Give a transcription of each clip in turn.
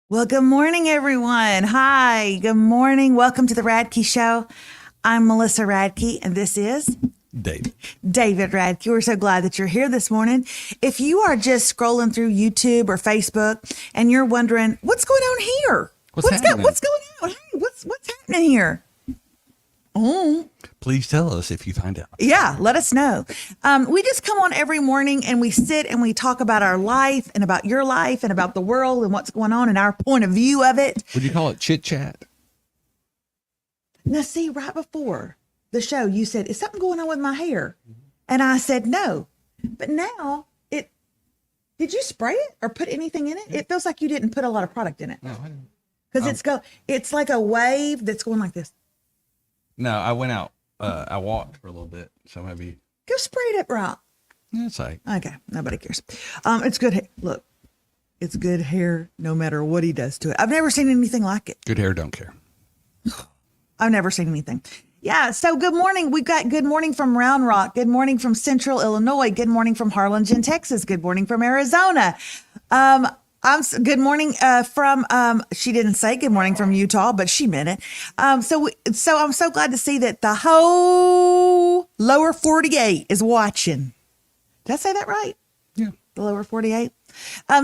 Well, good morning, everyone. Hi, good morning. Welcome to the Radke Show. I'm Melissa Radke, and this is David. David Radke. We're so glad that you're here this morning. If you are just scrolling through YouTube or Facebook and you're wondering, what's going on here? What's happening? What's going on? Hey, what's happening here? Oh, Please tell us if you find out. yeah, let us know. We just come on every morning and we sit and we talk about our life and about your life and about the world and what's going on and our point of view of it. Would you call it chit chat? Now, see, right before the show, you said, is something going on with my hair? And I said, no. But now, did you spray it or put anything in it? It feels like you didn't put a lot of product in it. No, I didn't. Because it's like a wave that's going like this. No, I went out. I walked for a little bit, so maybe. Go spray it right. That's right. Okay, nobody cares. It's good. Look, it's good hair no matter what he does to it. I've never seen anything like it. Good hair, don't care. I've never seen anything. Yeah. So good morning. We got good morning from Round Rock. Good morning from Central Illinois. Good morning from Harlingen, Texas. Good morning from Arizona. Good morning from. She didn't say good morning from Utah, but she meant it. So I'm so glad to see that the whole lower 48 is watching. Did I say that right? Yeah. The lower 48.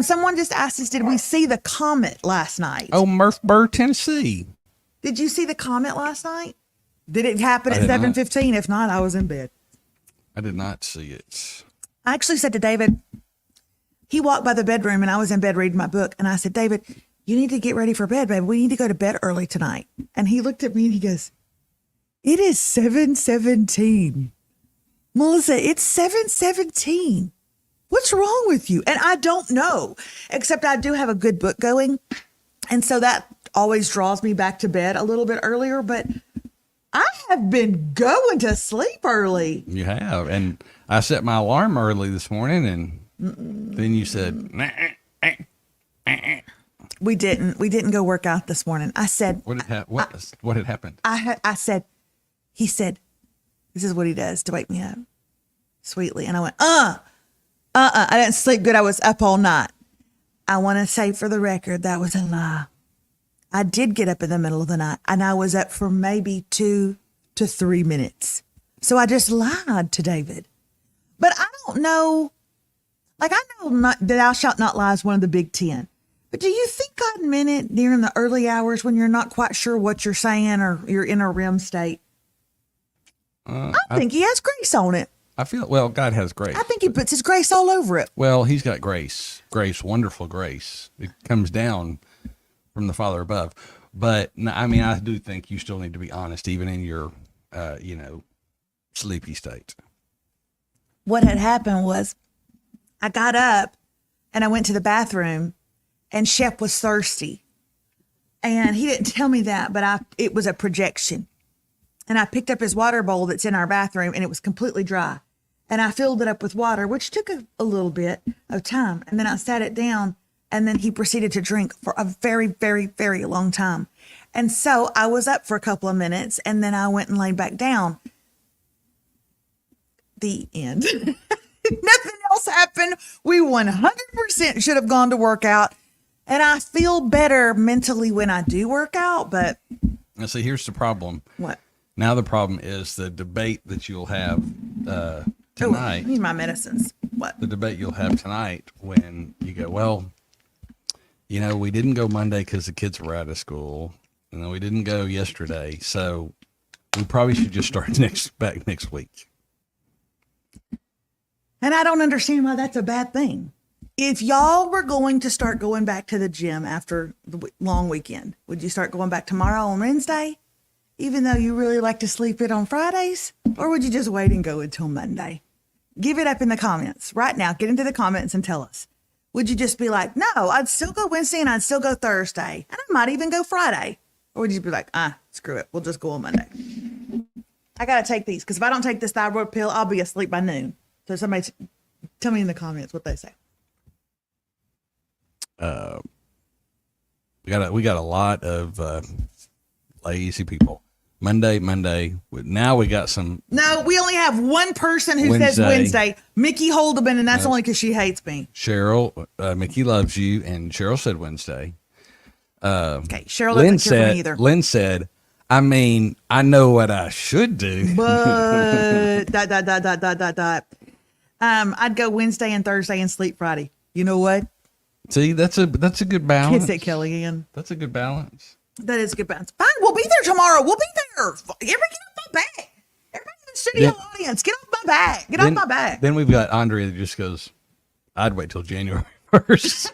Someone just asked us, did we see the comet last night? Oh, Murfreesboro, Tennessee. Did you see the comet last night? Did it happen I at did not. 7:15? If not, I was in bed. I did not see it. I actually said to David, he walked by the bedroom and I was in bed reading my book. And I said, David, you need to get ready for bed, babe. We need to go to bed early tonight. And he looked at me and he goes, it is 7:17. Melissa, it's 7:17. What's wrong with you? And I don't know, except I do have a good book going. And so that always draws me back to bed a little bit earlier, but I have been going to sleep early. You have. And I set my alarm early this morning, and then you said, We didn't go work out this morning. I said, what had happened? He said, this is what he does to wake me up sweetly. And I went, I didn't sleep good. I was up all night. I want to say for the record, that was a lie. I did get up in the middle of the night and I was up for maybe 2 to 3 minutes. So I just lied to David. But I don't know. Like, I know that thou shalt not lie is one of the big 10. But do you think God meant it during the early hours when you're not quite sure what you're saying or you're in a REM state? I think he has grace on it. I feel, well, God has grace. I think he puts his grace all over it. Well, he's got grace, wonderful grace. It comes down from the Father above. But I mean, I do think you still need to be honest, even in your, sleepy state. What had happened was I got up and I went to the bathroom and Shep was thirsty. And he didn't tell me that, but it was a projection. And I picked up his water bowl that's in our bathroom and it was completely dry. And I filled it up with water, which took a little bit of time. And then I sat it down and then he proceeded to drink for a very, very, very long time. And so I was up for a couple of minutes and then I went and laid back down. The end. Nothing else happened. We 100% should have gone to work out. And I feel better mentally when I do work out, but. Now, see, here's the problem. What? Now the problem is the debate that you'll have tonight. I need my medicines. What? The debate you'll have tonight when you go, well, we didn't go Monday because the kids were out of school, and then we didn't go yesterday, so we probably should just start back next week. And I don't understand why that's a bad thing. If y'all were going to start going back to the gym after the long weekend, would you start going back tomorrow on Wednesday, even though you really like to sleep in on Fridays? Or would you just wait and go until Monday? Give it up in the comments right now. Get into the comments and tell us. Would you just be like, no, I'd still go Wednesday and I'd still go Thursday. And I might even go Friday. Or would you be like, screw it. We'll just go on Monday. I got to take these because if I don't take this thyroid pill, I'll be asleep by noon. So somebody tell me in the comments what they say. We got a lot of lazy people. Monday. Now we got some. No, we only have one person who says Wednesday. Mickey Holdeman, and that's only because she hates me. Cheryl, Mickey loves you, and Cheryl said Wednesday. Okay, Cheryl Lynn doesn't care for me said, either. Lynn said, I mean, I know what I should do. But I'd go Wednesday and Thursday and sleep Friday. You know what? See, that's a good balance. Kiss it, Kellyanne. That's a good balance. That is a good balance. Fine, we'll be there tomorrow. We'll be there. Everybody get off my back. Everybody in the studio audience, get off my back. Get off my back. Then we've got Andrea that just goes, I'd wait till January 1st.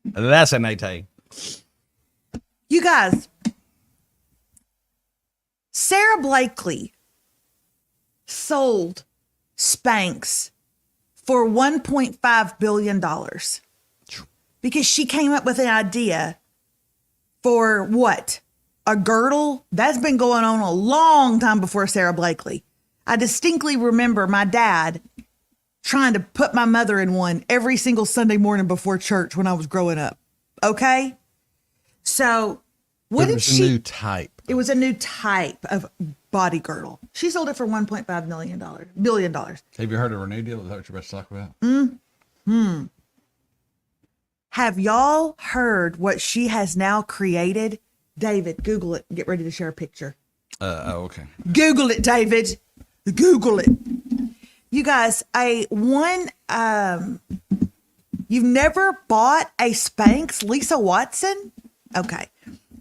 That's an AT. You guys, Sarah Blakely sold Spanx for $1.5 billion because she came up with an idea for what? A girdle? That's been going on a long time before Sarah Blakely. I distinctly remember my dad trying to put my mother in one every single Sunday morning before church when I was growing up. Okay? So what did she... It was a new type. It was a new type of body girdle. She sold it for $1.5 billion. Have you heard of her new deal? Is that what you're about to talk about? Have y'all heard what she has now created? David, Google it. Get ready to share a picture. Okay. Google it, David. Google it. You guys, you've never bought a Spanx, Lisa Watson? Okay.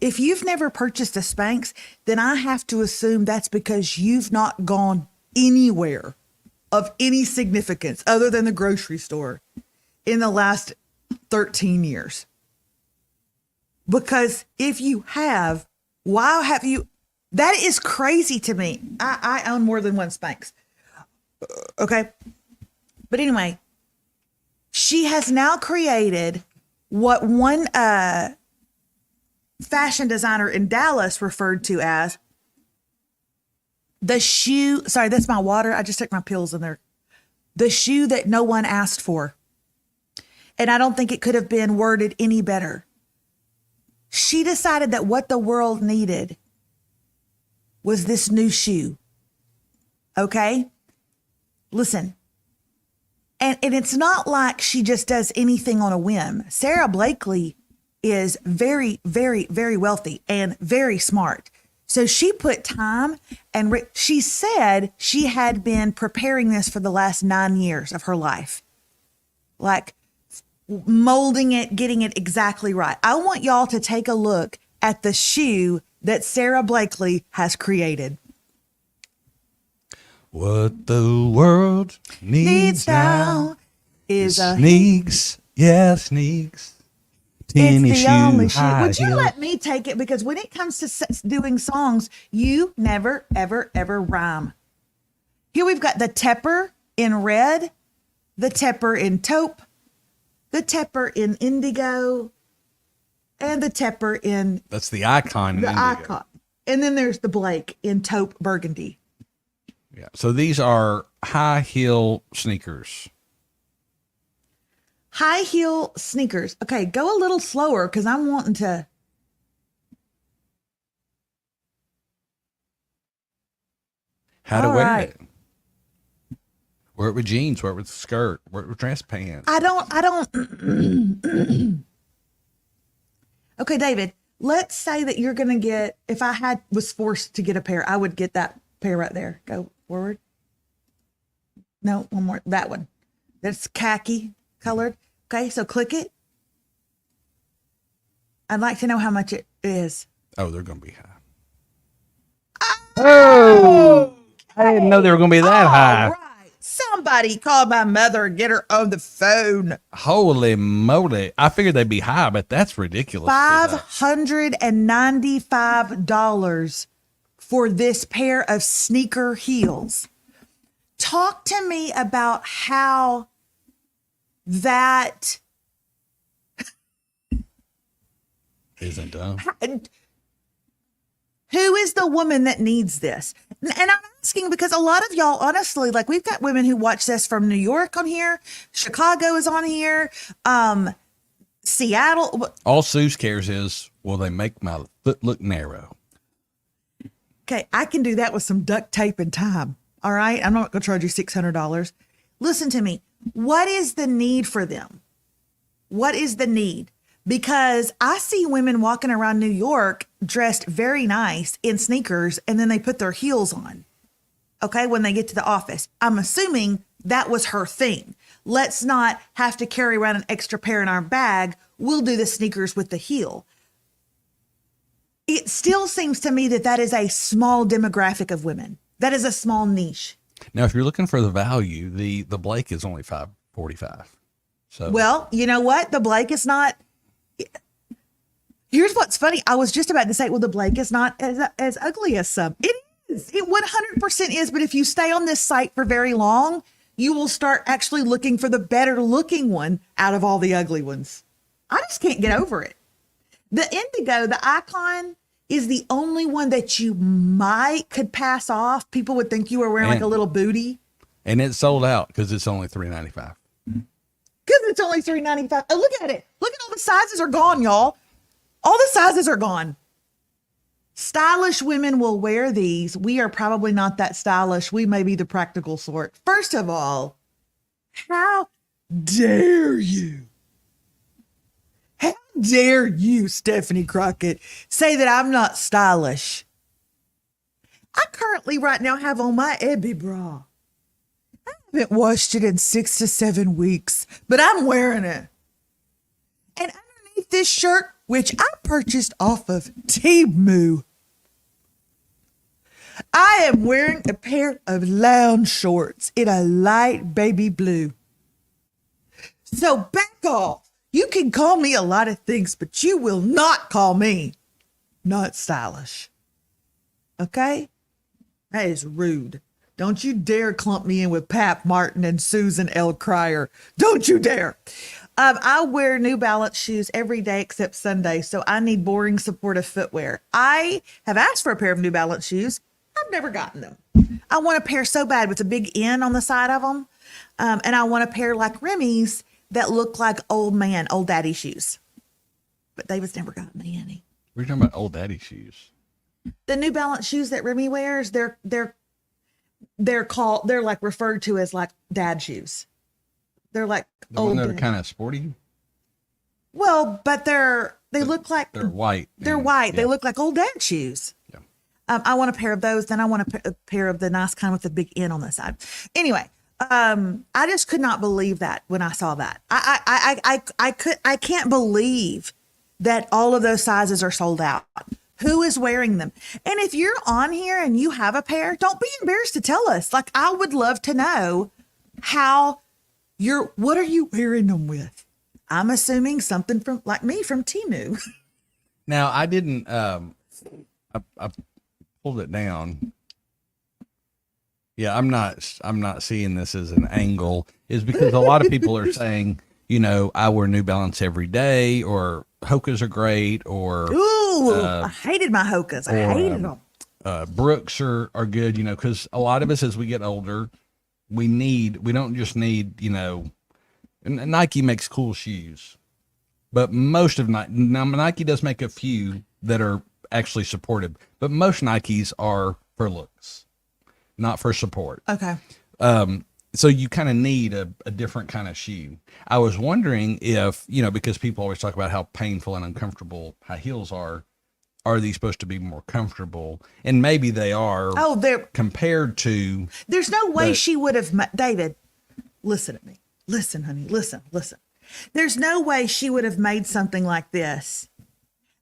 If you've never purchased a Spanx, then I have to assume that's because you've not gone anywhere of any significance other than the grocery store in the last 13 years. Because if you have, why have you? That is crazy to me. I own more than one Spanx. Okay. But anyway, she has now created what one fashion designer in Dallas referred to as the shoe. Sorry, that's my water. I just took my pills in there. The shoe that no one asked for. And I don't think it could have been worded any better. She decided that what the world needed was this new shoe. Okay? Listen. And it's not like she just does anything on a whim. Sarah Blakely is very, very, very wealthy and very smart. So she put time and she said she had been preparing this for the last 9 years of her life. Like molding it, getting it exactly right. I want y'all to take a look at the shoe that Sarah Blakely has created. What the world needs now is a sneaks. Yeah, sneaks. Tennis it's the only shoe. high Would you heel. let me take it? Because when it comes to doing songs, you never, ever, ever rhyme. Here we've got the Tepper in red, the Tepper in taupe, the Tepper in indigo, and the Tepper in That's the icon. the in Indigo. icon. And then there's the Blake in taupe burgundy. Yeah. So these are high heel sneakers. High heel sneakers. Okay, go a little slower because I'm wanting to. How to All wear right. it. Wear it with jeans, wear it with skirt, wear it with dress pants. I don't. Okay, David, let's say that you're going to get, if I was forced to get a pair, I would get that pair right there. Go forward. No, one more. That one. That's khaki colored. Okay, so click it. I'd like to know how much it is. Oh, they're going to be high. Oh, I didn't know they were going to be that high. All right. Somebody call my mother and get her on the phone. Holy moly. I figured they'd be high, but that's ridiculous. $595 for this pair of sneaker heels. Talk to me about how that Isn't dumb. who is the woman that needs this? And I'm asking because a lot of y'all, honestly, like we've got women who watch this from New York on here. Chicago is on here. Seattle. All Suze cares is, will they make my foot look narrow? Okay, I can do that with some duct tape and time. All right, I'm not going to charge you $600. Listen to me. What is the need for them? What is the need? because I see women walking around New York dressed very nice in sneakers and then they put their heels on. Okay, when they get to the office. I'm assuming that was her thing. Let's not have to carry around an extra pair in our bag. We'll do the sneakers with the heel. It still seems to me that that is a small demographic of women. That is a small niche. Now, if you're looking for the value, the Blake is only $545. So, well, you know what? The Blake is not. Here's what's funny. I was just about to say, well, the Blake is not as ugly as some. It is. It 100% is. But if you stay on this site for very long, you will start actually looking for the better looking one out of all the ugly ones. I just can't get over it. The indigo, the icon, is the only one that you could pass off. People would think you were wearing like a little booty. And it's sold out because it's only $395. Because it's only $395. Oh, look at it. Look at all the sizes are gone, y'all. All the sizes are gone. Stylish women will wear these. We are probably not that stylish. We may be the practical sort. First of all, how dare you? How dare you, Stephanie Crockett, say that I'm not stylish? I currently right now have on my Ebby bra. I haven't washed it in 6 to 7 weeks, but I'm wearing it. And underneath this shirt, which I purchased off of Temu, I am wearing a pair of lounge shorts in a light baby blue. So back off. You can call me a lot of things, but you will not call me not stylish. Okay? That is rude. Don't you dare clump me in with Pap Martin and Susan L. Cryer. Don't you dare. I wear New Balance shoes every day except Sunday, so I need boring, supportive footwear. I have asked for a pair of New Balance shoes. I've never gotten them. I want a pair so bad with a big N on the side of them. And I want a pair like Remy's that look like old daddy shoes. But David's never gotten me any. We're talking about old daddy shoes. The New Balance shoes that Remy wears, they're like referred to as like dad shoes. They're like the old. One that are kind of sporty. Well, but they look like they're white. They're white. Yeah. They look like old dad shoes. Yeah. I want a pair of those. Then I want a pair of the nice kind with the big N on the side. Anyway. I just could not believe that when I saw that. I can't believe that all of those sizes are sold out. Who is wearing them? And if you're on here and you have a pair, don't be embarrassed to tell us. Like, I would love to know what are you wearing them with? I'm assuming something from Temu. Now I didn't, I pulled it down. Yeah, I'm not seeing this as an angle. Is because a lot of people are saying, I wear New Balance every day, or Hoka's are great, or I hated my Hoka's. I hated them. Brooks are good, because a lot of us as we get older, we don't just need, and Nike makes cool shoes, but most of Nike does make a few that are actually supportive, but most Nikes are for looks, not for support. Okay. So you kind of need a different kind of shoe. I was wondering if, because people always talk about how painful and uncomfortable high heels are these supposed to be more comfortable? And maybe they are. Oh, they're compared to. There's no way she would have, David, listen to me. Listen, honey, listen. There's no way she would have made something like this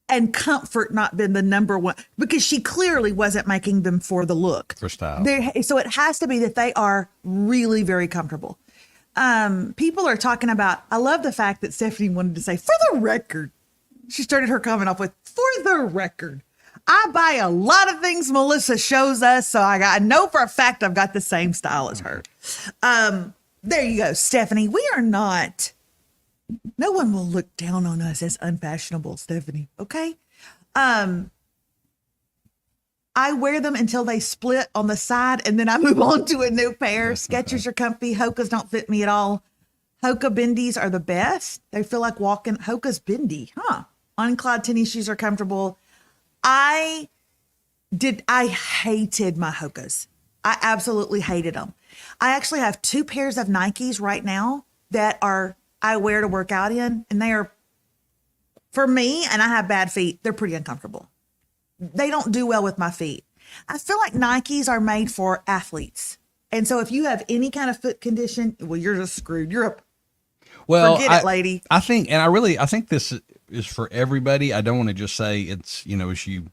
and comfort not been the number one, because she clearly wasn't making them for the look. For style. So it has to be that they are really very comfortable. People are talking about, I love the fact that Stephanie wanted to say, for the record, she started her comment off with, for the record, I buy a lot of things Melissa shows us, so I know for a fact I've got the same style as her. There you go, Stephanie. We are not. No one will look down on us as unfashionable, Stephanie. Okay. I wear them until they split on the side, and then I move on to a new pair. Skechers are comfy. Hoka's don't fit me at all. Hoka bendies are the best. They feel like walking. Hoka's bendy, huh? Unclad tennis shoes are comfortable. I hated my Hokas. I absolutely hated them. I actually have 2 pairs of Nikes right now that I wear to work out in, and they are For me, and I have bad feet, they're pretty uncomfortable. They don't do well with my feet. I feel like Nikes are made for athletes. And so if you have any kind of foot condition, well, you're just screwed. Forget it, lady. I think this is for everybody. I don't want to just say it's, as you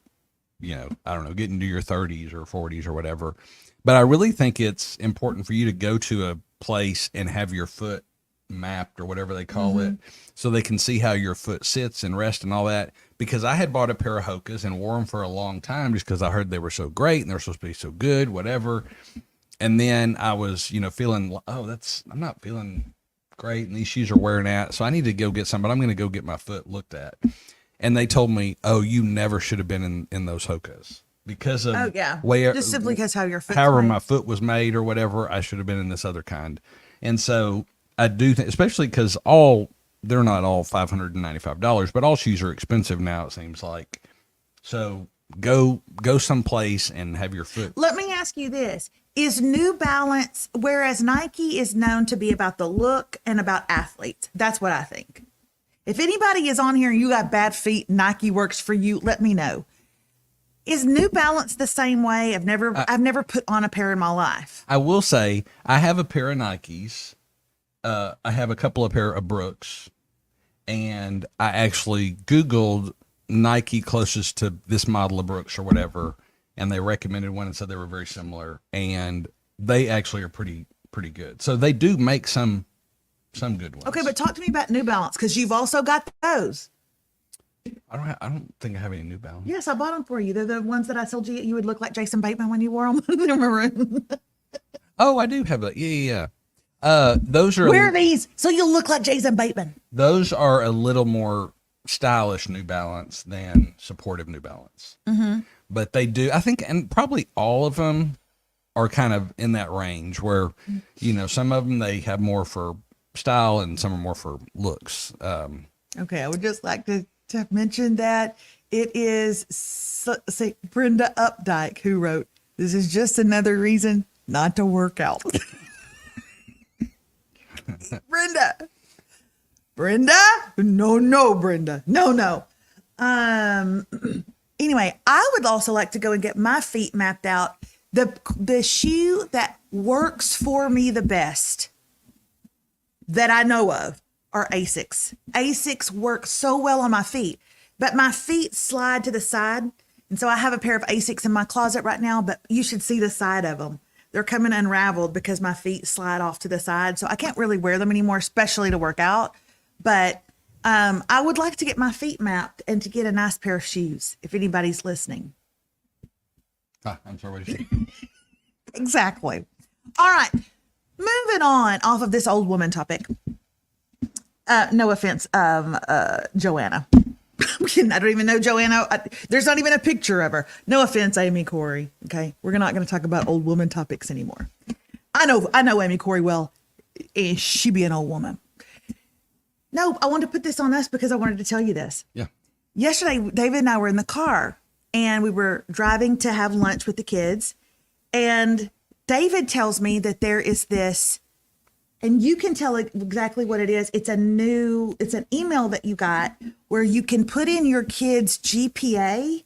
I don't know, get into your 30s or 40s or whatever. But I really think it's important for you to go to a place and have your foot mapped or whatever they call it, so they can see how your foot sits and rests and all that. Because I had bought a pair of Hokas and wore them for a long time just because I heard they were so great and they're supposed to be so good, whatever. And then I was, feeling, I'm not feeling great and these shoes are wearing out, so I need to go get some, but I'm going to go get my foot looked at. And they told me, oh, you never should have been in those Hokas because of just simply because how your foot, however my foot was made or whatever, I should have been in this other kind. And so I do think, especially because they're not all $595, but all shoes are expensive now, it seems like. So go someplace and have your foot. Let me ask you this. Is New Balance, whereas Nike is known to be about the look and about athletes, that's what I think. If anybody is on here and you got bad feet, Nike works for you, let me know. Is New Balance the same way? I've never put on a pair in my life. I will say I have a pair of Nikes. I have a couple of pair of Brooks, and I actually Googled Nike closest to this model of Brooks or whatever, and they recommended one and said they were very similar, and they actually are pretty good. So they do make some good ones. Okay, but talk to me about New Balance, because you've also got those. I don't think I have any New Balance. Yes, I bought them for you. They're the ones that I told you you would look like Jason Bateman when you wore them in my room. Oh, I do have that. Yeah. Those are. Wear these so you'll look like Jason Bateman. Those are a little more stylish New Balance than supportive New Balance. Mm-hmm. But they do, I think, and probably all of them are kind of in that range where, some of them they have more for style and some are more for looks. Okay, I would just like to mention that it is Brenda Updike who wrote, "This is just another reason not to work out." Brenda, no, Brenda, no. Anyway, I would also like to go and get my feet mapped out. The shoe that works for me the best that I know of are Asics. Asics work so well on my feet, but my feet slide to the side. And so I have a pair of Asics in my closet right now, but you should see the side of them. They're coming unraveled because my feet slide off to the side. So I can't really wear them anymore, especially to work out. But I would like to get my feet mapped and to get a nice pair of shoes, if anybody's listening. I'm sorry, what did you say? Exactly. All right. Moving on off of this old woman topic. No offense, Joanna. I don't even know Joanna. There's not even a picture of her. No offense, Amy Corey. Okay, we're not going to talk about old woman topics anymore. I know Amy Corey well. She be an old woman. No, I wanted to put this on us because I wanted to tell you this. Yeah. Yesterday, David and I were in the car and we were driving to have lunch with the kids. And David tells me that there is this, and you can tell exactly what it is. It's an email that you got where you can put in your kids' GPA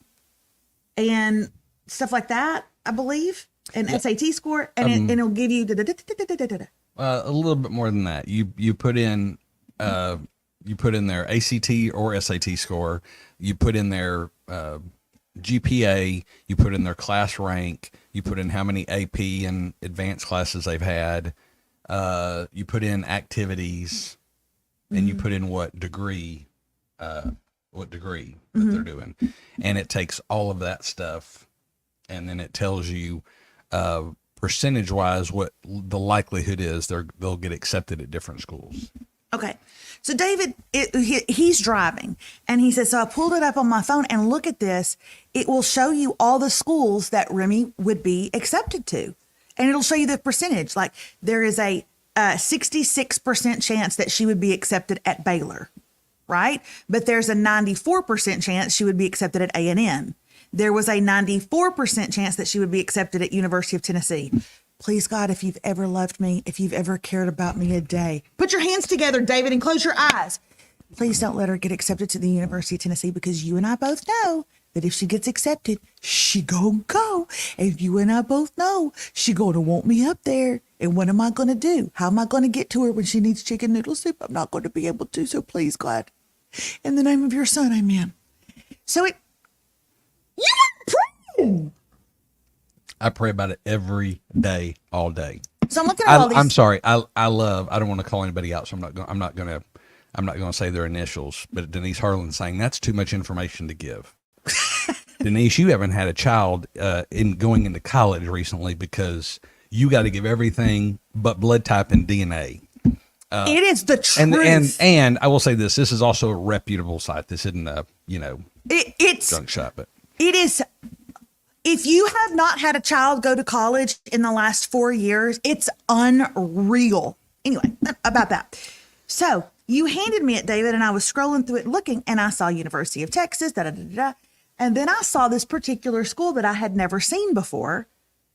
and stuff like that, I believe, and SAT score, and it'll give you a little bit more than that. You put in their ACT or SAT score. You put in their GPA. You put in their class rank. You put in how many AP and advanced classes they've had. You put in activities, and you put in what degree that they're doing, and it takes all of that stuff, and then it tells you percentage wise what the likelihood is they'll get accepted at different schools. Okay. So David, he's driving and he says, so I pulled it up on my phone and look at this. It will show you all the schools that Remy would be accepted to. And it'll show you the percentage. Like there is a 66% chance that she would be accepted at Baylor, right? But there's a 94% chance she would be accepted at A&M. There was a 94% chance that she would be accepted at University of Tennessee. Please, God, if you've ever loved me, if you've ever cared about me a day, put your hands together, David, and close your eyes. please don't let her get accepted to the University of Tennessee, because you and I both know that if she gets accepted, she gonna go. And you and I both know she gonna want me up there. And what am I gonna do? How am I gonna get to her when she needs chicken noodle soup? I'm not gonna be able to. So please, God, in the name of your Son, amen. So you pray. I pray about it every day, all day. So I'm looking at all these. I'm sorry. I don't want to call anybody out, so I'm not going to say their initials, but Denise Harlan's saying that's too much information to give. Denise, you haven't had a child in going into college recently, because you got to give everything but blood type and DNA. It is the truth. And I will say this is also a reputable site. This isn't a, it's junk shop, but it is. If you have not had a child go to college in the last 4 years, it's unreal. Anyway, about that. So you handed me it, David, and I was scrolling through it looking, and I saw University of Texas, and then I saw this particular school that I had never seen before,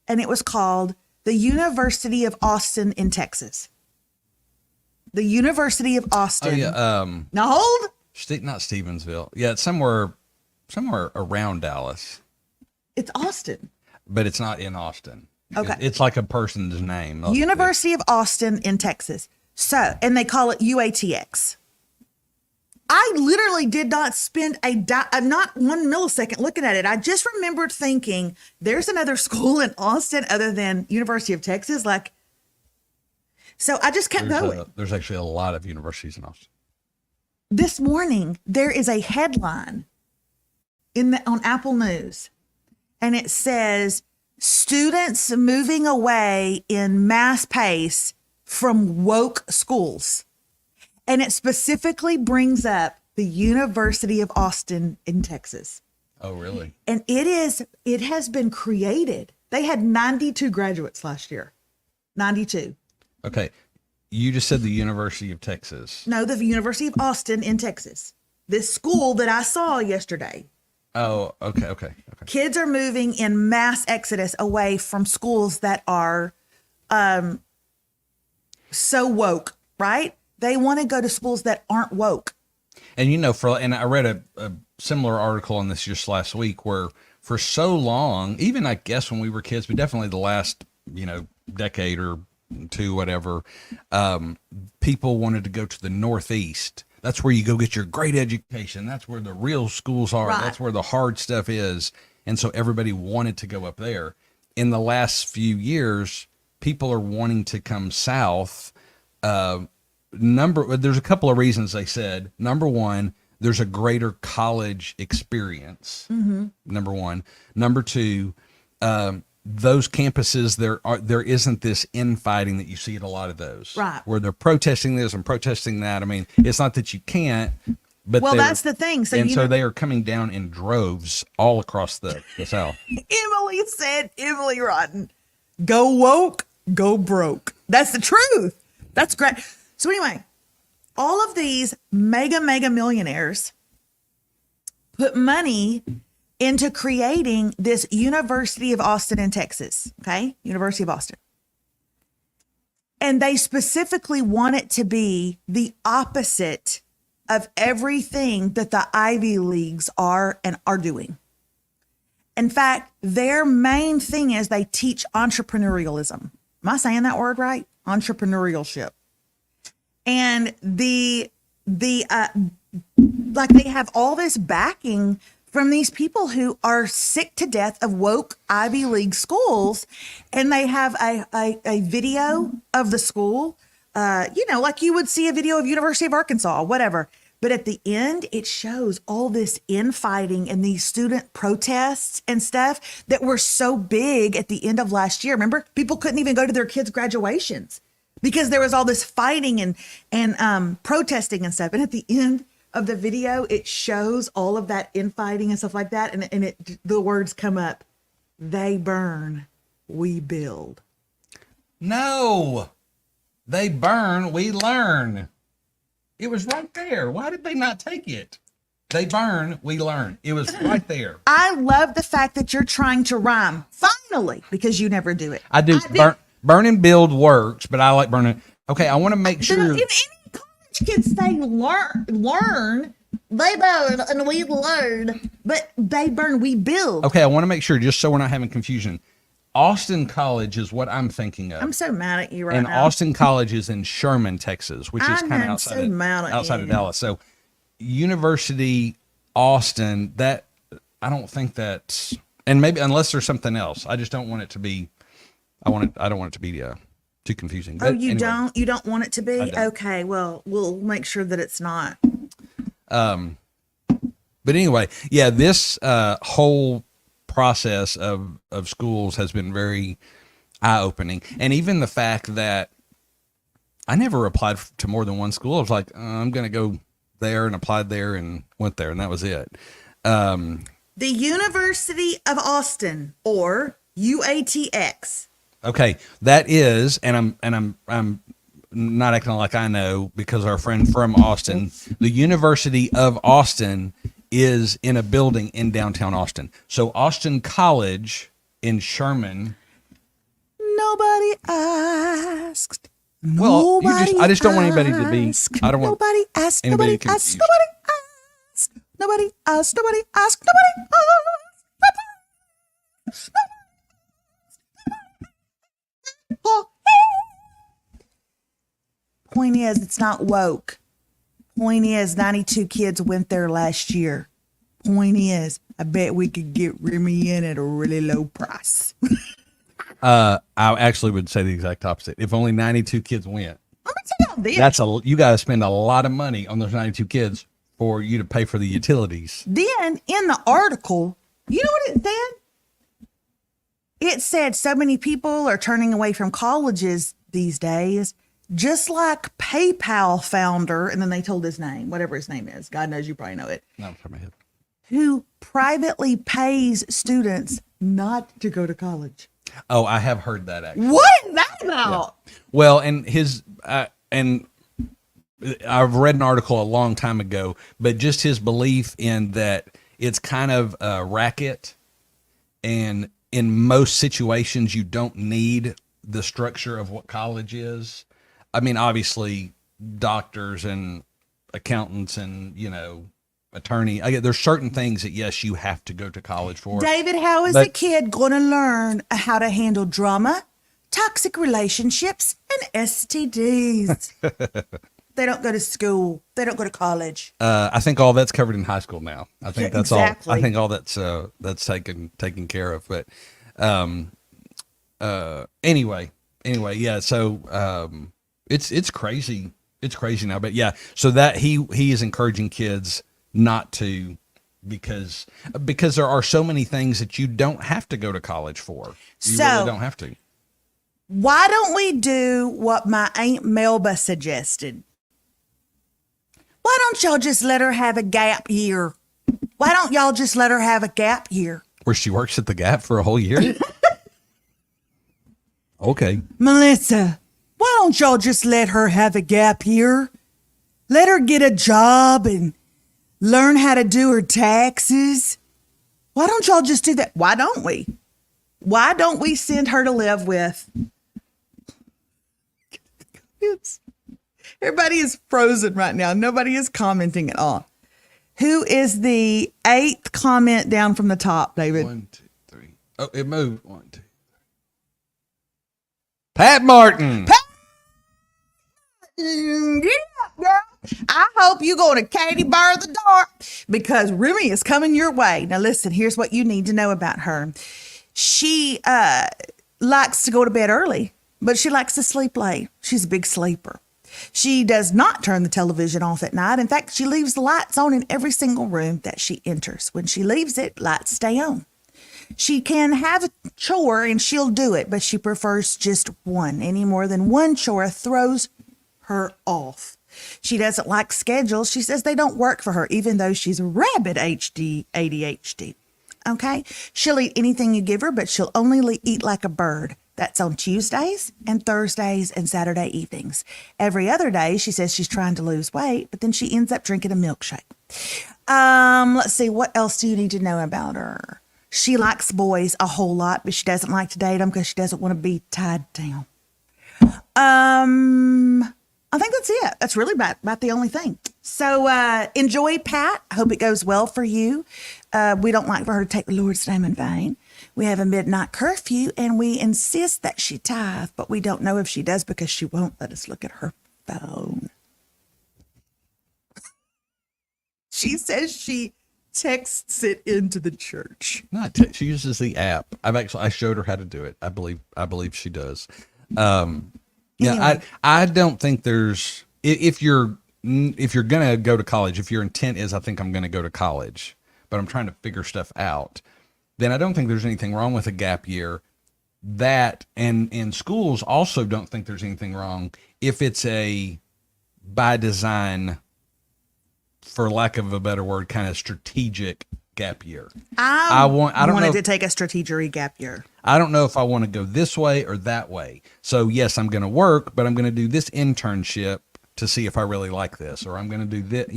and it was called the University of Austin in Texas. The University of Austin. Oh yeah. Now hold. Not Stevensville. Yeah, it's somewhere around Dallas. It's Austin. But it's not in Austin. Okay. It's like a person's name. University of Austin in Texas. So, and they call it UATX. I literally did not spend not 1 millisecond looking at it. I just remembered thinking, there's another school in Austin other than University of Texas. So I just kept going. There's actually a lot of universities in Austin. This morning, there is a headline on Apple News. And it says, students moving away in mass pace from woke schools. And it specifically brings up the University of Austin in Texas. Oh, really? And it has been created. They had 92 graduates last year. 92. Okay. You just said the University of Texas. No, the University of Austin in Texas. This school that I saw yesterday. Oh, okay. Kids are moving in mass exodus away from schools that are so woke, right? They want to go to schools that aren't woke. And and I read a similar article on this just last week, where for so long, even I guess when we were kids, but definitely the last, decade or two, whatever, people wanted to go to the Northeast. That's where you go get your great education. That's where the real schools are. Right. That's where the hard stuff is. And so everybody wanted to go up there. In the last few years, people are wanting to come south. There's a couple of reasons they said. Number one, there's a greater college experience. Mm-hmm. Number one. Number two, those campuses, there isn't this infighting that you see at a lot of those, right? Where they're protesting this and protesting that. I mean, it's not that you can't, but that's the thing. So they are coming down in droves all across the South. Emily Rotten, go woke, go broke. That's the truth. That's great. So anyway, all of these mega millionaires put money into creating this University of Austin in Texas, okay? University of Austin. And they specifically want it to be the opposite of everything that the Ivy Leagues are doing. In fact, their main thing is they teach entrepreneurialism. Am I saying that word right? Entrepreneurship. And they have all this backing from these people who are sick to death of woke Ivy League schools. And they have a video of the school, like you would see a video of University of Arkansas, whatever. But at the end, it shows all this infighting and these student protests and stuff that were so big at the end of last year. Remember, people couldn't even go to their kids' graduations because there was all this fighting and protesting and stuff. And at the end of the video, it shows all of that infighting and stuff like that. And the words come up, they burn, we build. No, they burn, we learn. It was right there. Why did they not take it? They burn, we learn. It was right there. I love the fact that you're trying to rhyme, finally, because you never do it. I do. Burn and build works, but I like burning. Okay, I want to make sure. In any college kids say learn. They burn and we learn, but they burn, we build. Okay, I want to make sure, just so we're not having confusion. Austin College is what I'm thinking of. I'm so mad at you right and now. Austin College is in Sherman, Texas, which is kind of outside of Dallas. So University Austin, that I don't think that's, and maybe unless there's something else, I just don't want it to be. I don't want it to be too confusing. But you anyway, you don't want it to be? I don't. Okay, well, we'll make sure that it's not. But anyway, yeah, this whole process of schools has been very eye-opening, and even the fact that I never applied to more than one school. I was like, I'm going to go there, and applied there and went there, and that was it. The University of Austin, or UATX. Okay, that is, and I'm not acting like I know because our friend from Austin, the University of Austin is in a building in downtown Austin. So Austin College in Sherman. Nobody asked. Well, I just don't want anybody to be. I don't want nobody asked. anybody Nobody asked. confused. Nobody asked. Nobody asked. Nobody asked. Nobody asked. Point is, it's not woke. Point is, 92 kids went there last year. Point is, I bet we could get Remy in at a really low price. I actually would say the exact opposite. If only 92 kids went, I'm gonna tell you this. you got to spend a lot of money on those 92 kids for you to pay for the utilities. Then in the article, you know what it said? It said so many people are turning away from colleges these days, just like PayPal founder, and then they told his name, whatever his name is. God knows you probably know it. No, from my head. Who privately pays students not to go to college. Oh, I have heard that actually. What is that about? Well, and and I've read an article a long time ago, but just his belief in that it's kind of a racket, and in most situations you don't need the structure of what college is. I mean, obviously doctors and accountants and, attorney. There's certain things that, yes, you have to go to college for. David, how is a kid going to learn how to handle drama, toxic relationships, and STDs? They don't go to school. They don't go to college. I think all that's covered in high school now. I think that's exactly. all. I think all that's taken care of. But anyway, yeah. So it's crazy. It's crazy now. But yeah. So that he is encouraging kids not to, because there are so many things that you don't have to go to college for. You really don't have to. Why don't we do what my Aunt Melba suggested? Why don't y'all just let her have a gap year? Why don't y'all just let her have a gap year? Where she works at the Gap for a whole year? Okay. Melissa, why don't y'all just let her have a gap year? Let her get a job and learn how to do her taxes. Why don't y'all just do that? Why don't we? Why don't we send her to live with? Everybody is frozen right now. Nobody is commenting at all. Who is the 8th comment down from the top, David? 1, 2, 3. Oh, it moved. 1, 2, 3. Pat Martin. Get up, girl. I hope you go to Katie bar the door, because Remy is coming your way. Now listen, here's what you need to know about her. She likes to go to bed early, but she likes to sleep late. She's a big sleeper. She does not turn the television off at night. In fact, she leaves the lights on in every single room that she enters. When she leaves it, lights stay on. She can have a chore and she'll do it, but she prefers just one. Any more than one chore throws her off. She doesn't like schedules. She says they don't work for her, even though she's rabid ADHD. Okay? She'll eat anything you give her, but she'll only eat like a bird. That's on Tuesdays and Thursdays and Saturday evenings. Every other day, she says she's trying to lose weight, but then she ends up drinking a milkshake. Let's see. What else do you need to know about her? She likes boys a whole lot, but she doesn't like to date them because she doesn't want to be tied down. I think that's it. That's really about the only thing. So enjoy, Pat. I hope it goes well for you. We don't like for her to take the Lord's name in vain. We have a midnight curfew, and we insist that she tithe, but we don't know if she does because she won't let us look at her phone. She says she texts it into the church. She uses the app. I showed her how to do it. I believe she does. Yeah, I don't think there's, if you're gonna go to college, if your intent is, I think I'm gonna go to college, but I'm trying to figure stuff out, then I don't think there's anything wrong with a gap year. That, and schools also don't think there's anything wrong if it's a, by design, for lack of a better word, kind of strategic gap year. I wanted to take a strategic gap year. I don't know if I want to go this way or that way. So yes, I'm going to work, but I'm going to do this internship to see if I really like this, or I'm going to do this,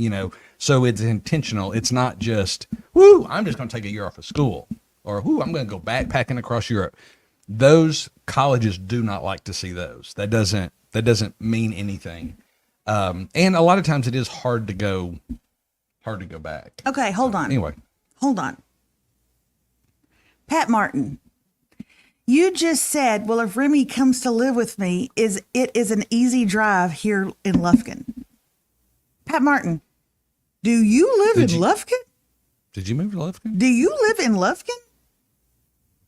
so it's intentional. It's not just, woo, I'm just going to take a year off of school, or whoo, I'm going to go backpacking across Europe. Those colleges do not like to see those. That doesn't mean anything. And a lot of times it is hard to go back. Okay, hold on. Anyway. Hold on. Pat Martin, you just said, well, if Remy comes to live with me, it is an easy drive here in Lufkin. Pat Martin, do you live in Lufkin? Did you move to Lufkin? Do you live in Lufkin?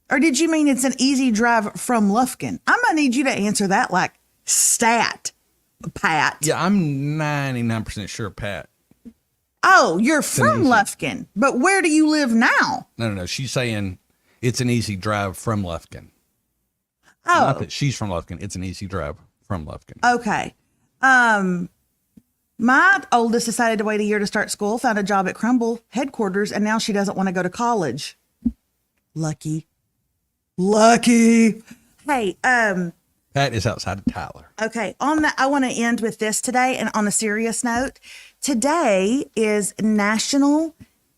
Or did you mean it's an easy drive from Lufkin? I'm going to need you to answer that like stat, Pat. Yeah, I'm 99% sure, Pat. Oh, you're from Lufkin, but where do you live now? No. She's saying it's an easy drive from Lufkin. Oh. Not that she's from Lufkin. It's an easy drive from Lufkin. Okay. My oldest decided to wait a year to start school, found a job at Crumble headquarters, and now she doesn't want to go to college. Lucky. Hey, Pat is outside of Tyler. Okay. I want to end with this today, and on a serious note. Today is National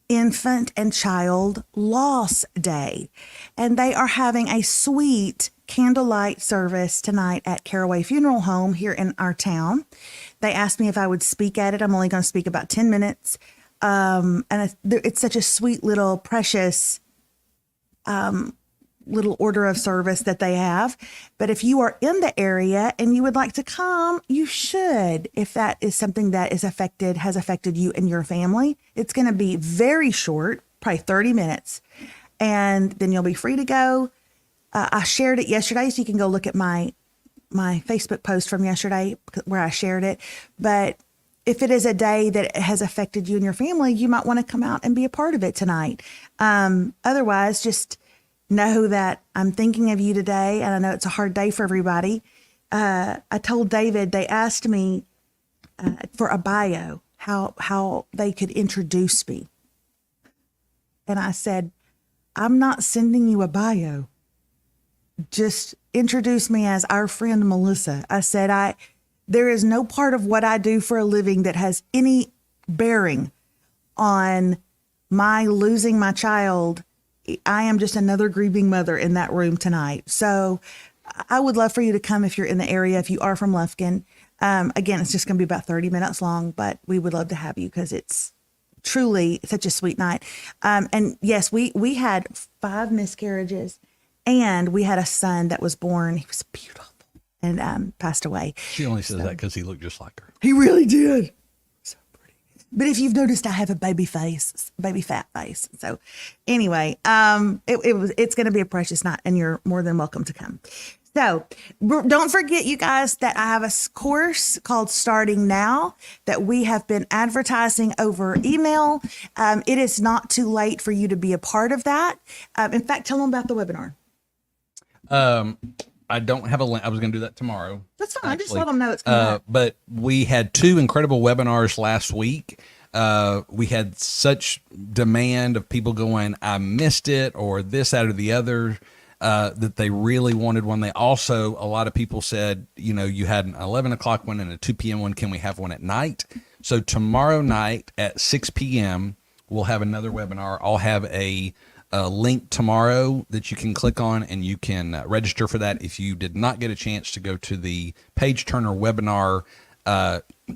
Infant and Child Loss Day, and they are having a sweet candlelight service tonight at Caraway Funeral Home here in our town. They asked me if I would speak at it. I'm only going to speak about 10 minutes. And it's such a sweet little precious little order of service that they have. But if you are in the area and you would like to come, you should, if that is something that has affected you and your family. It's going to be very short, probably 30 minutes. And then you'll be free to go. I shared it yesterday, so you can go look at my Facebook post from yesterday where I shared it. But if it is a day that has affected you and your family, you might want to come out and be a part of it tonight. Otherwise, just know that I'm thinking of you today, and I know it's a hard day for everybody. I told David, they asked me for a bio, how they could introduce me. And I said, I'm not sending you a bio. Just introduce me as our friend Melissa. I said, there is no part of what I do for a living that has any bearing on my losing my child. I am just another grieving mother in that room tonight. So I would love for you to come if you're in the area, if you are from Lufkin. Again, it's just going to be about 30 minutes long, but we would love to have you because it's truly such a sweet night. And yes, we had 5 miscarriages, and we had a son that was born. He was beautiful and passed away. She only says that because he looked just like her. He really did. But if you've noticed, I have a baby fat face. So anyway, it's going to be a precious night, and you're more than welcome to come. So don't forget, you guys, that I have a course called Starting Now that we have been advertising over email. It is not too late for you to be a part of that. In fact, tell them about the webinar. I don't have a link. I was going to do that tomorrow. That's fine. Actually. Just let them know it's coming up. But we had 2 incredible webinars last week. We had such demand of people going, I missed it, or this, that, or the other, that they really wanted one. They also, a lot of people said, you had an 11 o'clock one and a 2 p.m. one. Can we have one at night? So tomorrow night at 6 p.m., we'll have another webinar. I'll have a link tomorrow that you can click on, and you can register for that if you did not get a chance to go to the Page Turner webinar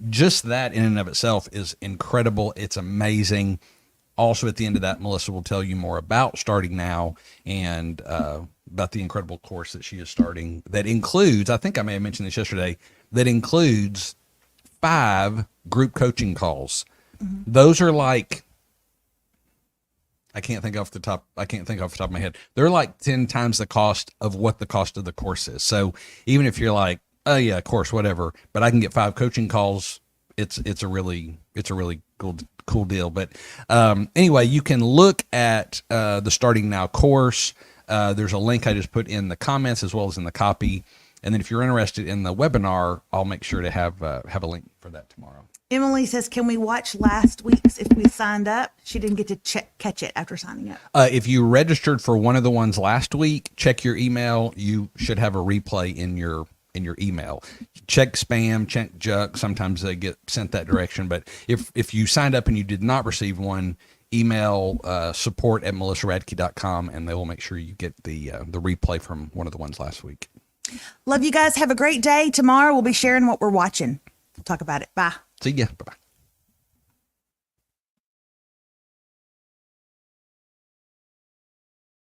just that in and of itself is incredible. It's amazing. Also, at the end of that, Melissa will tell you more about starting now and about the incredible course that she is starting. That includes, I think I may have mentioned this yesterday, that includes 5 group coaching calls. Mm-hmm. Those are like, I can't think off the top of my head. They're like 10 times the cost of what the cost of the course is. So even if you're like, oh yeah, course, whatever, but I can get 5 coaching calls, it's a really cool deal. But anyway, you can look at the Starting Now course. There's a link I just put in the comments as well as in the copy. And then if you're interested in the webinar, I'll make sure to have a link for that tomorrow. Emily says, can we watch last week's if we signed up? She didn't get to catch it after signing up. If you registered for one of the ones last week, check your email. You should have a replay in your email. Check spam, check junk. Sometimes they get sent that direction. But if you signed up and you did not receive one, email support@melissaradke.com and they will make sure you get the replay from one of the ones last week. Love you guys. Have a great day. Tomorrow we'll be sharing what we're watching. We'll talk about it. Bye. See ya. Bye-bye.